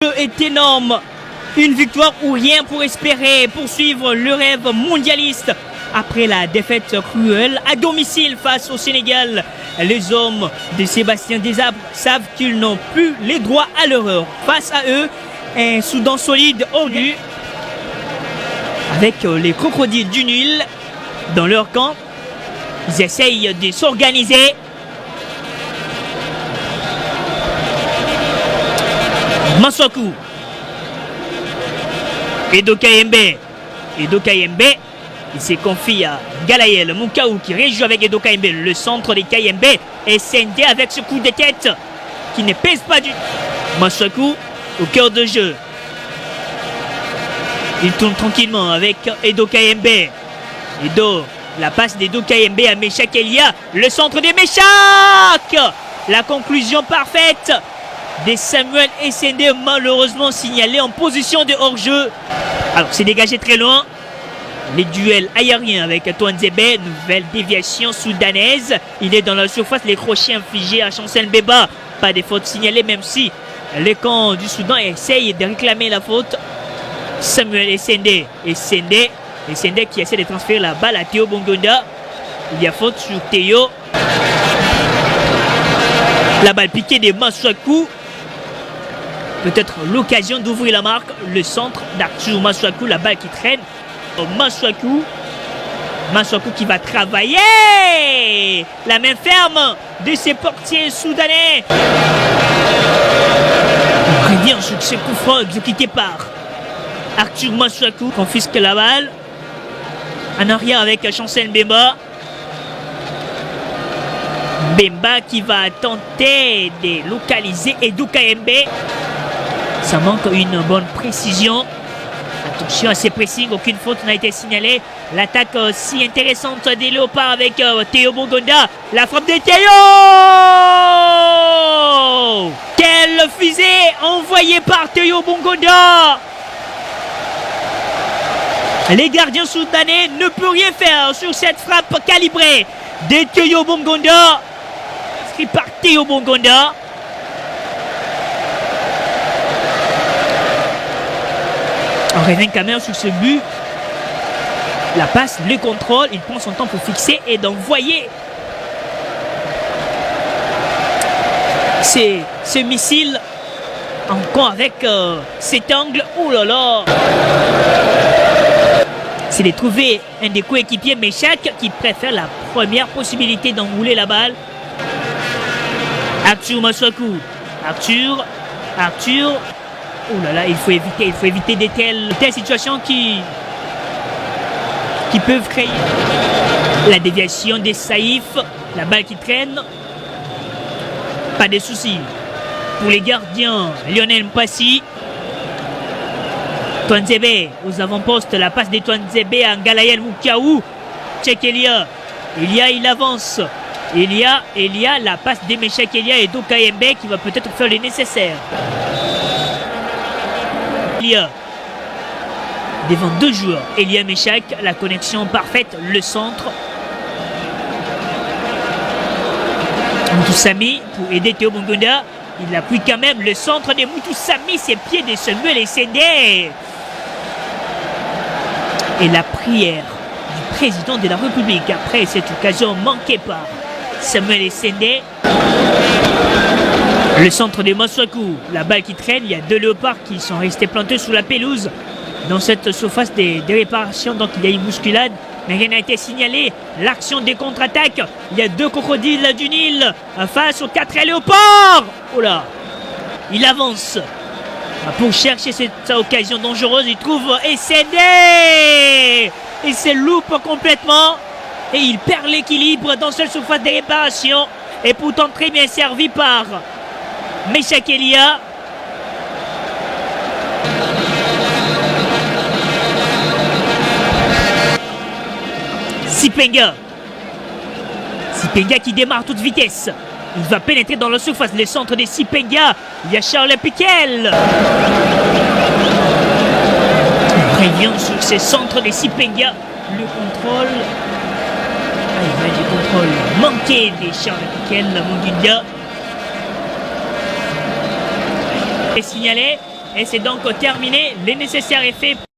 Est énorme. Une victoire ou rien pour espérer poursuivre le rêve mondialiste. Après la défaite cruelle à domicile face au Sénégal, les hommes de Sébastien Desabre savent qu'ils n'ont plus les droits à l'erreur. Face à eux, un Soudan solide au but. Avec les crocodiles du Nil dans leur camp, ils essayent de s'organiser. Masuaku. Edo Kayembe. Edo Kayembe. Il s'est confié à Galaël Moukaou qui réjoue avec Edo Kayembe. Le centre des Kayembe est scindé avec ce coup de tête qui ne pèse pas du tout. Masuaku au cœur de jeu. Il tourne tranquillement avec Edo Kayembe. Edo, la passe d'Edo Kayembe à Meshak Elia. Le centre des Meshak. La conclusion parfaite de Samuel Essendé, malheureusement signalé en position de hors-jeu. Alors c'est dégagé très loin. Les duels aériens avec Twanzebe, nouvelle déviation soudanaise. Il est dans la surface, les crochets infligés à Chancel Beba. Pas de faute signalée, même si le camp du Soudan essaye de réclamer la faute. Samuel Essendé. Essendé qui essaie de transférer la balle à Théo Bongonda. Il y a faute sur Théo. La balle piquée de Masuaku. Peut-être l'occasion d'ouvrir la marque. Le centre d'Arthur Masuaku. La balle qui traîne. Masuaku qui va travailler. La main ferme de ses portiers soudanais. On prévient sur ce coup franc exécuté par Arthur Masuaku. Confisque la balle. En arrière avec Chancel Bemba. Bemba qui va tenter de localiser Edo Kayembe. Ça manque une bonne précision. Attention à ces pressings, aucune faute n'a été signalée. L'attaque si intéressante des Léopards avec Théo Bongonda. La frappe de Théo. Quelle fusée envoyée par Théo Bongonda. Les gardiens soudanais ne peuvent rien faire sur cette frappe calibrée de Théo Bongonda. Inscrit par Théo Bongonda. On revient quand même sur ce but. La passe, le contrôle, il prend son temps pour fixer et d'envoyer ce missile encore avec cet angle. Oh là là! C'est de trouver un des coéquipiers Meshak qui préfère la première possibilité d'enrouler la balle. Arthur Masuaku. Arthur. Oh là là, il faut éviter de telles situations qui peuvent créer la déviation des Saïf, la balle qui traîne. Pas de soucis pour les gardiens. Lionel Mpassi. Twanzebe aux avant-postes, la passe de Twanzebe à Galaël Moukaou. Check Elia. Il avance. Elia, la passe de Meshak Elia et Edo Kayembe qui va peut-être faire le nécessaire. Elia. Devant deux joueurs. Elia Meshak, la connexion parfaite, le centre. Moutoussamy pour aider Théo Bongonda. Il appuie quand même le centre de Moutoussamy, ses pieds de Samuel Essendé. Et la prière du président de la République après cette occasion manquée par Samuel Essendé. Le centre de Masuaku, la balle qui traîne, il y a deux léopards qui sont restés plantés sous la pelouse dans cette surface de réparation, donc il y a une bousculade, mais rien n'a été signalé. L'action des contre-attaques, il y a deux crocodiles du Nil face aux quatre léopards. Oh là, il avance pour chercher cette occasion dangereuse, il trouve Essendé et se loupe complètement et il perd l'équilibre dans cette surface de réparation et pourtant très bien servi par Meshak Elia. Sipenga qui démarre à toute vitesse. Il va pénétrer dans la surface, le centre de Sipenga. Il y a Charles Piquel. On revient sur ce centre de Sipenga. Le contrôle. Le contrôle manqué de Charles Piquel, Mungunda. Et signalé. Et c'est donc terminé. Les nécessaires effets.